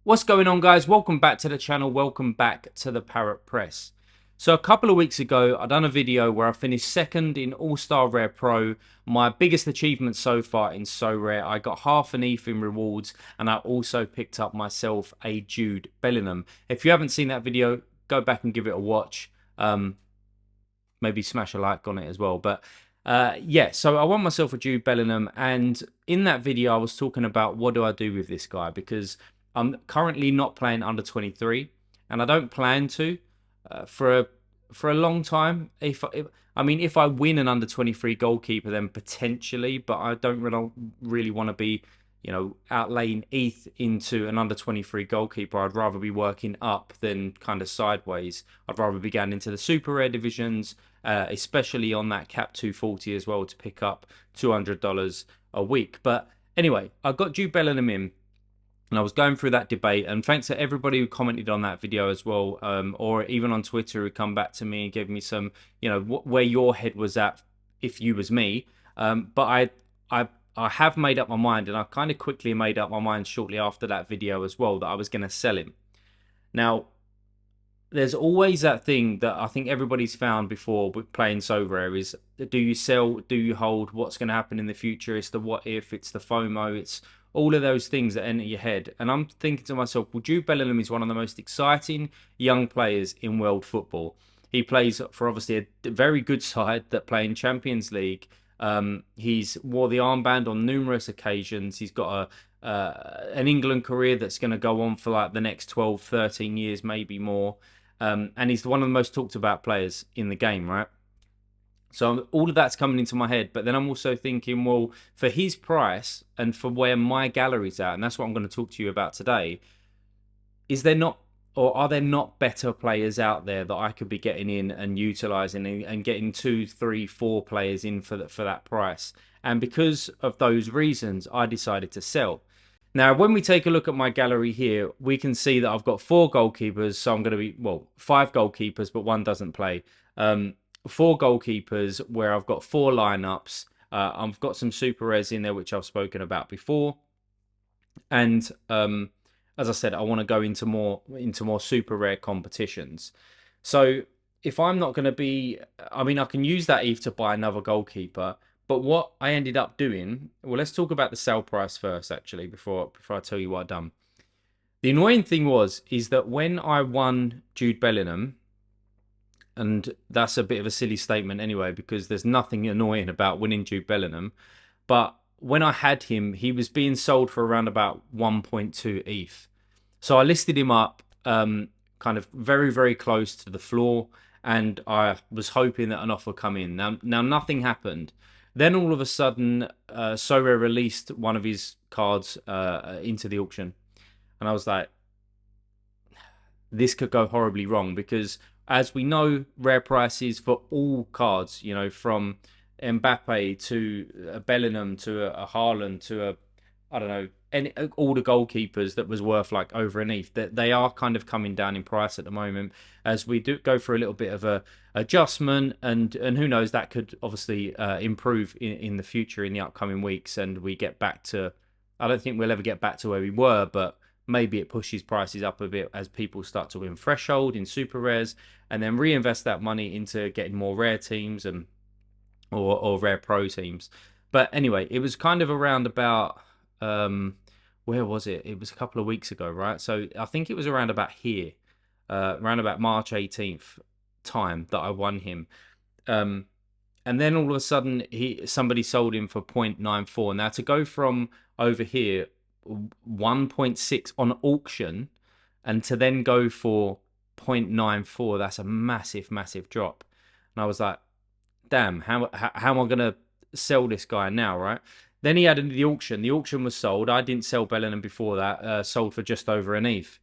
What's going on, guys? Welcome back to the channel. Welcome back to the Parrot Press. So a couple of weeks ago, I done a video where I finished second in All-Star Rare Pro, my biggest achievement so far in Sorare. I got half an ETH in rewards, and I also picked up myself a Jude Bellingham. If you haven't seen that video, go back and give it a watch. Maybe smash a like on it as well. But yeah, so I won myself a Jude Bellingham, and in that video, I was talking about what do I do with this guy, because I'm currently not playing under 23, and I don't plan to for a long time. If I win an under 23 goalkeeper, then potentially, but I don't really want to be, outlaying ETH into an under 23 goalkeeper. I'd rather be working up than kind of sideways. I'd rather be going into the super rare divisions, especially on that cap 240 as well, to pick up $200 a week. But anyway, I got Jude Bellingham in. And I was going through that debate, and thanks to everybody who commented on that video as well, or even on Twitter, who come back to me and gave me some, where your head was at if you was me. But I have made up my mind, and I kind of quickly made up my mind shortly after that video as well, that I was going to sell him. Now, there's always that thing that I think everybody's found before with playing Sorare is, do you sell, do you hold, what's going to happen in the future? It's the what if, it's the FOMO, it's all of those things that enter your head. And I'm thinking to myself, well, Jude Bellingham is one of the most exciting young players in world football. He plays for obviously a very good side that play in Champions League. He's wore the armband on numerous occasions. He's got an England career that's going to go on for like the next 12, 13 years, maybe more. And he's one of the most talked about players in the game, right? So all of that's coming into my head, but then I'm also thinking, well, for his price and for where my gallery's at, and that's what I'm going to talk to you about today, is there not, or are there not better players out there that I could be getting in and utilizing and getting 2, 3, 4 players in for that price? And because of those reasons, I decided to sell. Now, when we take a look at my gallery here, we can see that I've got 4 goalkeepers. So I'm going to be, 5 goalkeepers, but one doesn't play. 4 goalkeepers where I've got 4 lineups. I've got some super rares in there, which I've spoken about before. And as I said, I want to go into more super rare competitions. So if I'm not going to be, I can use that ETH to buy another goalkeeper. But what I ended up doing, well, let's talk about the sell price first, actually, before I tell you what I've done. The annoying thing is that when I won Jude Bellingham, and that's a bit of a silly statement anyway, because there's nothing annoying about winning Jude Bellingham, but when I had him, he was being sold for around about 1.2 ETH. So I listed him up kind of very, very close to the floor, and I was hoping that an offer would come in. Now nothing happened. Then all of a sudden, Sorare released one of his cards into the auction. And I was like, this could go horribly wrong, because as we know, rare prices for all cards, from Mbappe to a Bellingham to a Haaland to I don't know, all the goalkeepers that was worth like over an ETH, that they are kind of coming down in price at the moment as we do go through a little bit of a adjustment, and who knows, that could obviously improve in the future, in the upcoming weeks, and we get back to, I don't think we'll ever get back to where we were, but maybe it pushes prices up a bit as people start to win threshold in super rares and then reinvest that money into getting more rare teams and or rare pro teams. But anyway, it was kind of around about where was it? It was a couple of weeks ago, right? So I think it was around about here, around about March 18th time that I won him. And then all of a sudden somebody sold him for 0.94. Now to go from over here 1.6 on auction and to then go for 0.94, that's a massive drop. And I was like, damn, how am I gonna sell this guy now, right? Then he added the auction was sold. I didn't sell Bellingham before that, sold for just over an ETH.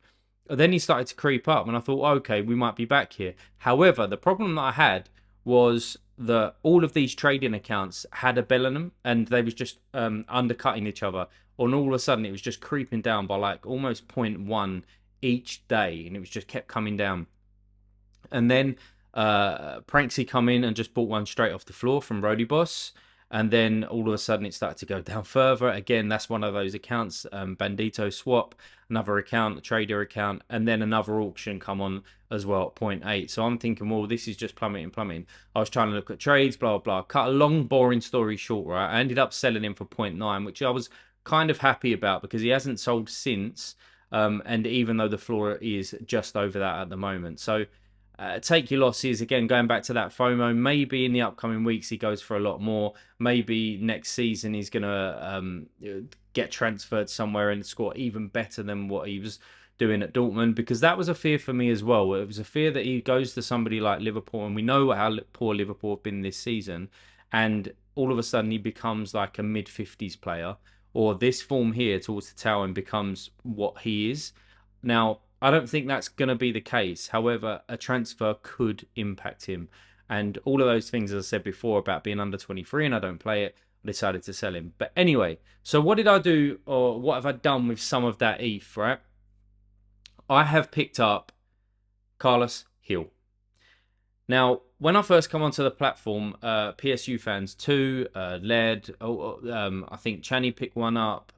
Then he started to creep up, and I thought, okay, we might be back here. However, the problem that I had was that all of these trading accounts had a Bellingham, and they was just undercutting each other. And all of a sudden, it was just creeping down by like almost 0.1 each day, and it was just kept coming down. And then Pranksy come in and just bought one straight off the floor from Roadie Boss, And then all of a sudden it started to go down further. Again, that's one of those accounts, Bandito Swap, another account, a trader account, and then another auction come on as well at point 0.8. So I'm thinking, well, this is just plummeting. I was trying to look at trades, blah, blah, blah. Cut a long, boring story short, right? I ended up selling him for point 0.9, which I was kind of happy about because he hasn't sold since. And even though the floor is just over that at the moment. So take your losses. Again, going back to that FOMO, maybe in the upcoming weeks he goes for a lot more. Maybe next season he's going to get transferred somewhere and score even better than what he was doing at Dortmund, because that was a fear for me as well. It was a fear that he goes to somebody like Liverpool, and we know how poor Liverpool have been this season, and all of a sudden he becomes like a mid-50s player, or this form here towards the tower and becomes what he is. Now, I don't think that's going to be the case. However, a transfer could impact him. And all of those things, as I said before, about being under 23 and I don't play it, I decided to sell him. But anyway, so what did I do, or what have I done with some of that ETH, right? I have picked up Carlos Hill. Now, when I first come onto the platform, PSU fans too, Led, I think Channy picked one up.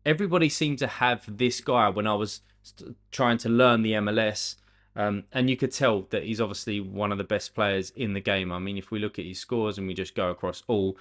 Everybody seemed to have this guy when I was trying to learn the MLS. And you could tell that he's obviously one of the best players in the game. I mean, if we look at his scores and we just go across all,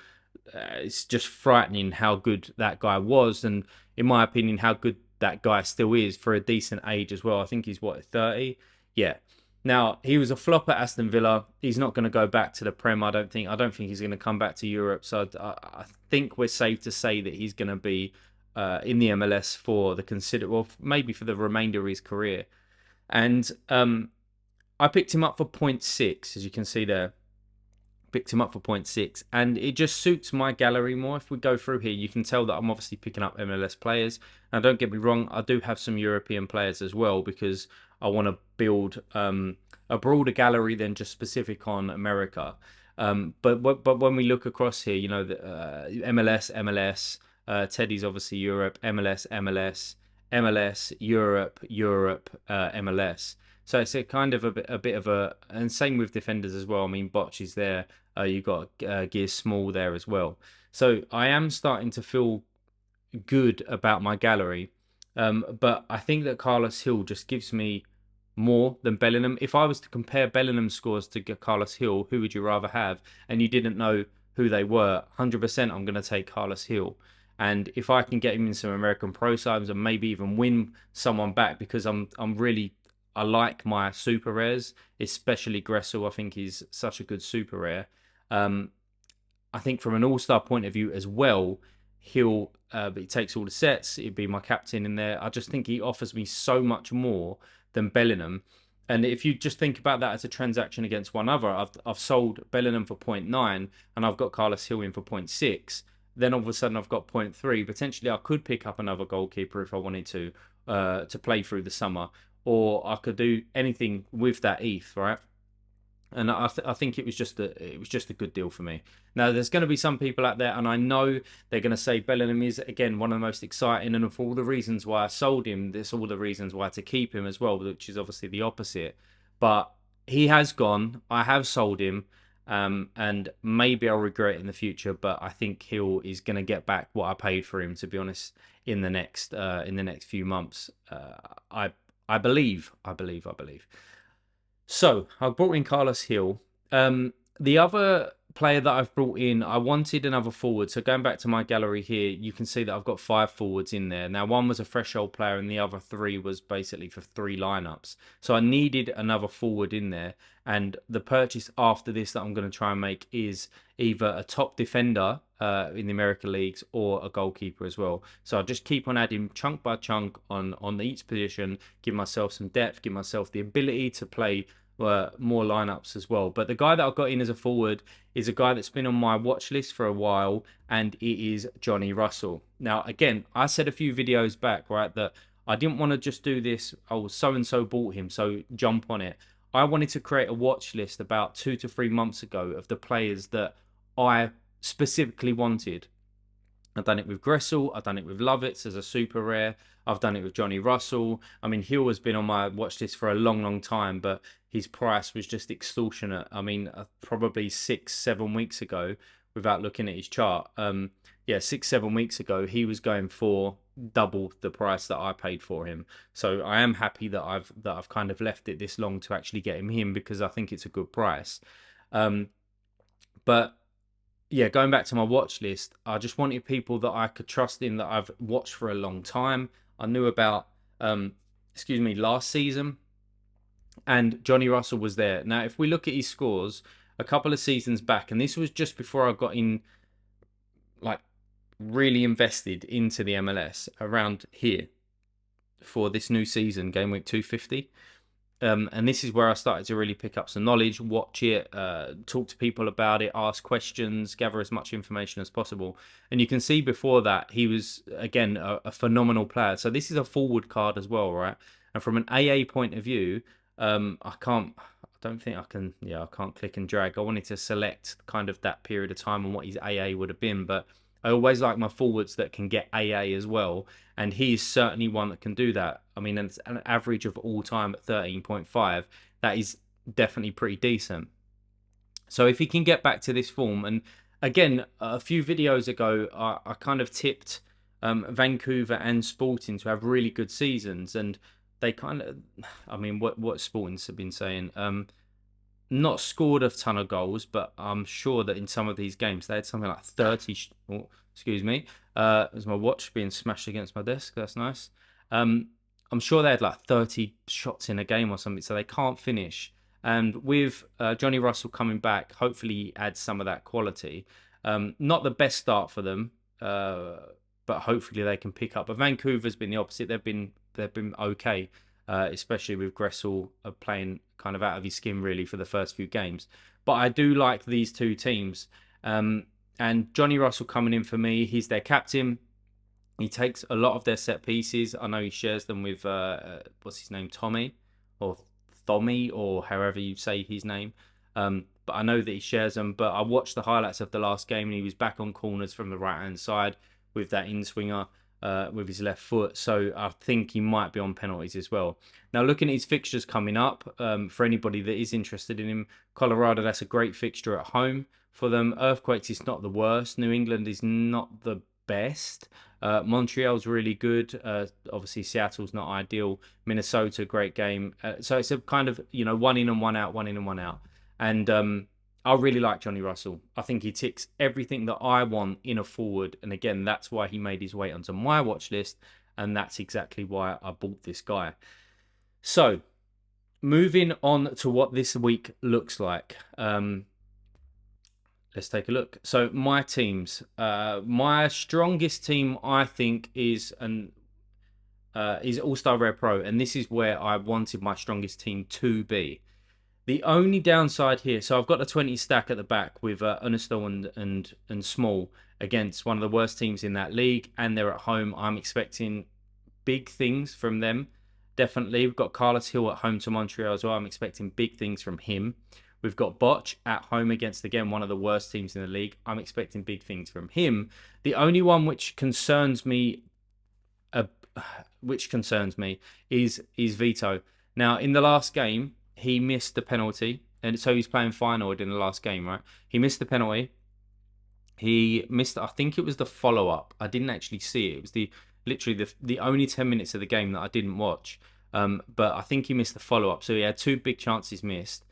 it's just frightening how good that guy was. And in my opinion, how good that guy still is for a decent age as well. I think he's, 30? Yeah. Now, he was a flop at Aston Villa. He's not going to go back to the Prem, I don't think. I don't think he's going to come back to Europe. So I think we're safe to say that he's going to be in the MLS for the maybe for the remainder of his career. And I picked him up for 0.6, as you can see there. Picked him up for 0.6, and it just suits my gallery more. If we go through here, you can tell that I'm obviously picking up MLS players. Now, don't get me wrong, I do have some European players as well, because I want to build a broader gallery than just specific on America. But when we look across here, the MLS, Teddy's obviously Europe, MLS, Europe, MLS. So it's a kind of a bit of a, and same with defenders as well. I mean, Botch is there. You've got Gears Small there as well. So I am starting to feel good about my gallery. But I think that Carlos Hill just gives me more than Bellingham. If I was to compare Bellingham's scores to Carlos Hill, who would you rather have? And you didn't know who they were, 100% I'm going to take Carlos Hill. And if I can get him in some American Pro sides and maybe even win someone back, because I like my super rares, especially Gressel. I think he's such a good super rare. I think from an all-star point of view as well, he takes all the sets. He'd be my captain in there. I just think he offers me so much more than Bellingham. And if you just think about that as a transaction against one other, I've sold Bellingham for 0.9 and I've got Carlos Hill in for 0.6. Then all of a sudden I've got 0.3. Potentially I could pick up another goalkeeper if I wanted to play through the summer. Or I could do anything with that ETH, right? And I think it was just a good deal for me. Now, there's going to be some people out there, and I know they're going to say Bellingham is, again, one of the most exciting, and for all the reasons why I sold him, there's all the reasons why to keep him as well, which is obviously the opposite. But he has gone. I have sold him, and maybe I'll regret it in the future. But I think Hill is going to get back what I paid for him, to be honest, in the next few months. I believe. So I brought in Carlos Hill. The other player that I've brought in, I wanted another forward. So going back to my gallery here, you can see that I've got 5 forwards in there. Now, one was a threshold player and the other 3 was basically for 3 lineups. So I needed another forward in there. And the purchase after this that I'm going to try and make is either a top defender in the American leagues or a goalkeeper as well. So I'll just keep on adding chunk by chunk on each position, give myself some depth, give myself the ability to play more lineups as well. But the guy that I've got in as a forward is a guy that's been on my watch list for a while, and it is Johnny Russell. Now, again, I said a few videos back, right, that I didn't want to just do this, oh, so-and-so bought him, so jump on it. I wanted to create a watch list about 2 to 3 months ago of the players that I specifically wanted. I've done it with Gressel, I've done it with Lovitz as a super rare, I've done it with Johnny Russell. I mean, Hill has been on my watch list for a long, long time, but his price was just extortionate. I mean, probably 6-7 weeks ago, without looking at his chart. Yeah, 6 7 weeks ago he was going for double the price that I paid for him. So I am happy that I've kind of left it this long to actually get him because I think it's a good price. But yeah, going back to my watch list, I just wanted people that I could trust in that I've watched for a long time. I knew about last season, and Johnny Russell was there. Now, if we look at his scores a couple of seasons back, and this was just before I got in, like, really invested into the MLS around here for this new season, game week 250. And this is where I started to really pick up some knowledge, watch it, talk to people about it, ask questions, gather as much information as possible. And you can see before that, he was, again, a phenomenal player. So this is a forward card as well, right? And from an AA point of view, I don't think I can, I can't click and drag. I wanted to select kind of that period of time and what his AA would have been, but I always like my forwards that can get AA as well, and he is certainly one that can do that. I mean, it's an average of all time at 13.5. That is definitely pretty decent. So if he can get back to this form, and again, a few videos ago, I kind of tipped Vancouver and Sporting to have really good seasons, and they kind of, I mean, what Sporting's have been saying. Not scored a ton of goals, but I'm sure that in some of these games they had something like 30. Excuse me. There's my watch being smashed against my desk. That's nice. I'm sure they had like 30 shots in a game or something, so they can't finish. And with Johnny Russell coming back, hopefully he adds some of that quality. Not the best start for them, but hopefully they can pick up. But Vancouver's been the opposite. They've been okay. Especially with Gressel playing kind of out of his skin really for the first few games. But I do like these two teams. And Johnny Russell coming in for me, he's their captain. He takes a lot of their set pieces. I know he shares them with, what's his name, Tommy? Or Thommy, or however you say his name. But I know that he shares them. But I watched the highlights of the last game and he was back on corners from the right-hand side with that in-swinger. With his left foot, so I think he might be on penalties as well. Now, looking at his fixtures coming up, for anybody that is interested in him, Colorado, that's a great fixture at home for them. Earthquakes is not the worst. New England is not the best. Montreal's really good. Obviously, Seattle's not ideal. Minnesota, great game. So it's a kind of, one in and one out, one in and one out. And I really like Johnny Russell. I think he ticks everything that I want in a forward. And again, that's why he made his way onto my watch list. And that's exactly why I bought this guy. So, moving on to what this week looks like. Let's take a look. So, my teams. My strongest team, I think, is All-Star Rare Pro. And this is where I wanted my strongest team to be. The only downside here, so I've got a 20 stack at the back with Unistal and Small against one of the worst teams in that league, and they're at home. I'm expecting big things from them. Definitely. We've got Carlos Hill at home to Montreal as well. I'm expecting big things from him. We've got Botch at home against, again, one of the worst teams in the league. I'm expecting big things from him. The only one which concerns me is Vito. Now, in the last game, he missed the penalty, and so he's playing Feyenoord in the last game, right? He missed the penalty. He missed, I think it was the follow-up. I didn't actually see it. It was literally the only 10 minutes of the game that I didn't watch. But I think he missed the follow-up. So he had two big chances missed,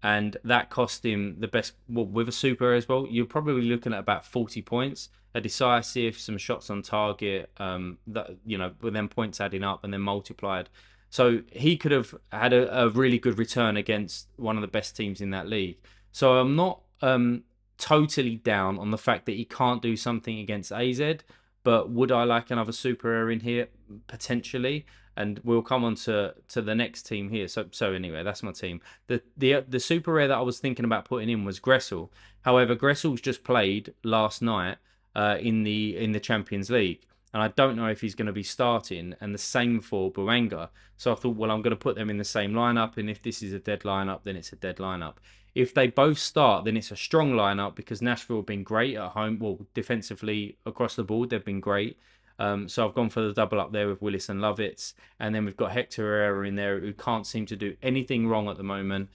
and that cost him the best, well, with a super as well. You're probably looking at about 40 points, a decisive, some shots on target, with them points adding up and then multiplied. So he could have had a really good return against one of the best teams in that league. So I'm not totally down on the fact that he can't do something against AZ, but would I like another super rare in here? Potentially. And we'll come on to the next team here. So anyway, that's my team. The super rare that I was thinking about putting in was Gressel. However, Gressel's just played last night in the Champions League. And I don't know if he's going to be starting, and the same for Buanga. So I thought, well, I'm going to put them in the same lineup, and if this is a dead lineup, then it's a dead lineup. If they both start, then it's a strong lineup because Nashville have been great at home. Well, defensively across the board, they've been great. So I've gone for the double up there with Willis and Lovitz. And then we've got Hector Herrera in there, who can't seem to do anything wrong at the moment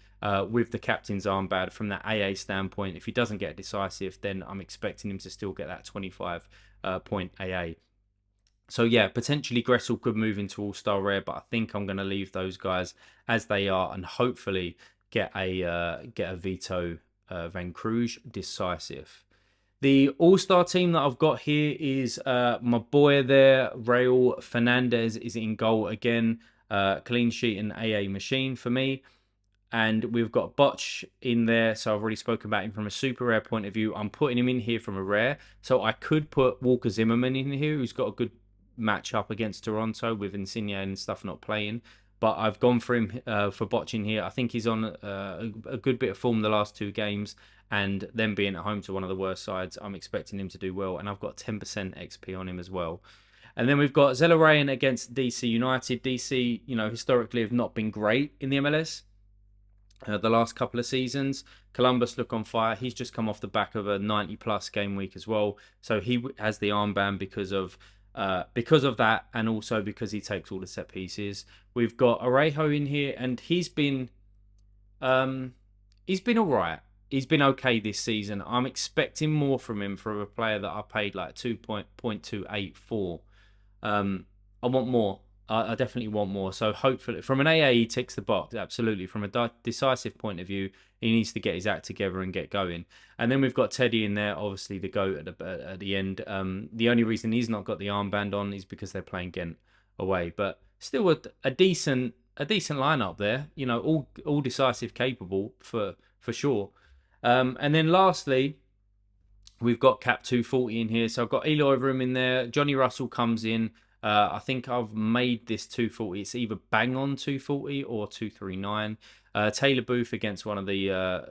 with the captain's armband from that AA standpoint. If he doesn't get decisive, then I'm expecting him to still get that 25 point AA. So yeah, potentially Gressel could move into All-Star Rare, but I think I'm going to leave those guys as they are and hopefully get a Vito Van Cruz decisive. The All-Star team that I've got here is my boy there, Raul Fernandez, is in goal again. Clean sheet and AA machine for me. And we've got Botch in there, so I've already spoken about him from a super rare point of view. I'm putting him in here from a rare, so I could put Walker Zimmerman in here, who's got a good match up against Toronto with Insigne and stuff not playing. But I've gone for him for Botch in here. I think he's on a good bit of form the last 2 games, and then being at home to one of the worst sides, I'm expecting him to do well. And I've got 10% XP on him as well. And then we've got Zelarayan against DC United. DC, historically have not been great in the MLS. The last couple of seasons. Columbus look on fire. He's just come off the back of a 90-plus game week as well. So he has the armband because of that, and also because he takes all the set pieces. We've got Arejo in here, and he's been all right. He's been okay this season. I'm expecting more from him for a player that I paid like 2.28 for. I want more. I definitely want more. So hopefully, from an AA, he ticks the box. Absolutely. From a decisive point of view, he needs to get his act together and get going. And then we've got Teddy in there, obviously the GOAT at the end. The only reason he's not got the armband on is because they're playing Ghent away. But still a decent lineup there. All decisive capable for sure. And then lastly, we've got Cap 240 in here. So I've got Eloy Room in there. Johnny Russell comes in. I think I've made this 240. It's either bang on 240 or 239. Taylor Booth against one of the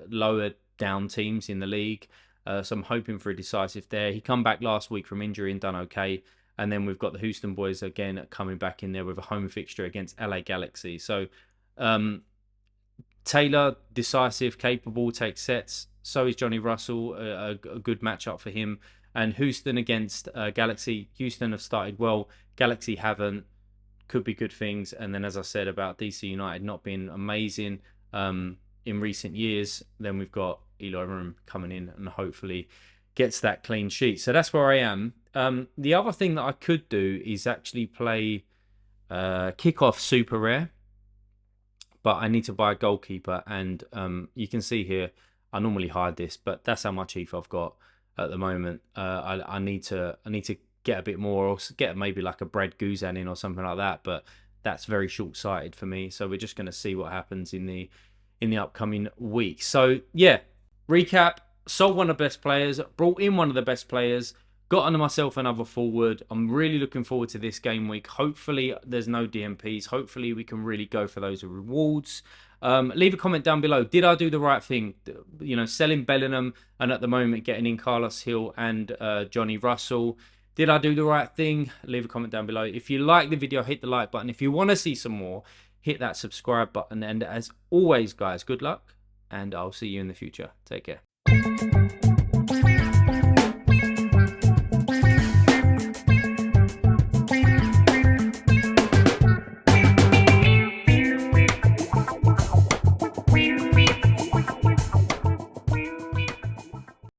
lower down teams in the league. So I'm hoping for a decisive there. He come back last week from injury and done okay. And then we've got the Houston boys again coming back in there with a home fixture against LA Galaxy. So Taylor, decisive, capable, takes sets. So is Johnny Russell, a good matchup for him. And Houston against Galaxy. Houston have started well. Galaxy haven't. Could be good things. And then, as I said about DC United not being amazing in recent years, then we've got Eloy Room coming in and hopefully gets that clean sheet. So that's where I am. The other thing that I could do is actually play Kickoff Super Rare. But I need to buy a goalkeeper. And you can see here, I normally hide this, but that's how much ETH I've got at the moment. I need to get a bit more, or get maybe like a Brad Guzan in or something like that, but that's very short-sighted for me. So we're just going to see what happens in the upcoming week. So yeah, recap: sold one of the best players, brought in one of the best players, got under myself another forward. I'm really looking forward to this game week. Hopefully there's no DMPs. Hopefully we can really go for those rewards. Leave a comment down below. Did I do the right thing? Selling Bellingham and at the moment getting in Carlos Hill and Johnny Russell. Did I do the right thing? Leave a comment down below. If you like the video, hit the like button. If you want to see some more, hit that subscribe button. And as always, guys, good luck. And I'll see you in the future. Take care.